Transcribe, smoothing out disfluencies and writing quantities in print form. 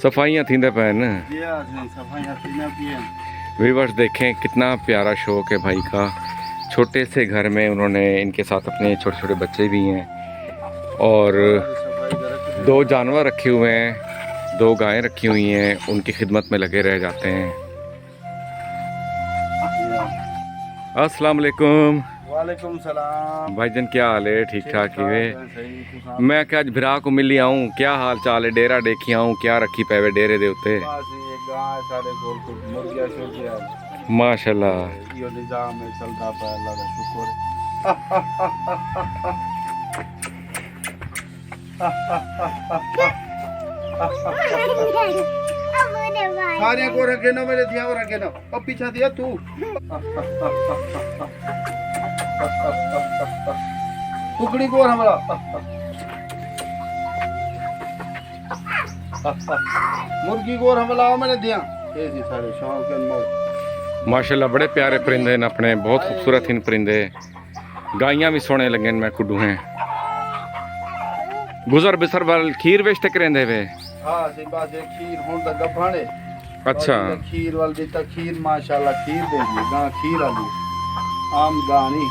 सफाइयाँ थींदे pan. Viewers देखें कितना प्यारा शौक है भाई का। छोटे से घर में उन्होंने इनके साथ अपने छोटे छोटे बच्चे भी हैं और 2 जानवर रखे हुए हैं, 2 गायें रखी हुई हैं, उनकी खिदमत में लगे रह जाते हैं। अस्सलाम वालेकुम। वालेकुम सलाम भाईजान क्या हाल है? ठीक ठाक ही वे। मैं क्या आज भरा को मिली आऊँ, क्या हाल चाल है? डेरा देखी आऊँ, क्या रखी पैवे डेरे दे उत्ते? माशाल्लाह यो निजाम है चलता पे अल्लाह का शुक्र सारे को रखे ना मेरे दिया रखे ना अब पीछा दिया तू टुकड़ी को हमारा मुर्गी को हमला मैंने दिया ये जी सारे शौक के मोर माशाल्लाह बड़े प्यारे परिंदे हैं अपने, बहुत खूबसूरत इन परिंदे। गाइयाँ भी सोने लगे मैं कुडू हैं। गुजर बिसर वाल खीर वेचते करेंदे वे। हाँ सी बात है खीर हों तक गफाने। अच्छा खीर वाल देता खीर माशाल्लाह खीर दे दी गां खीर आलू आम गानी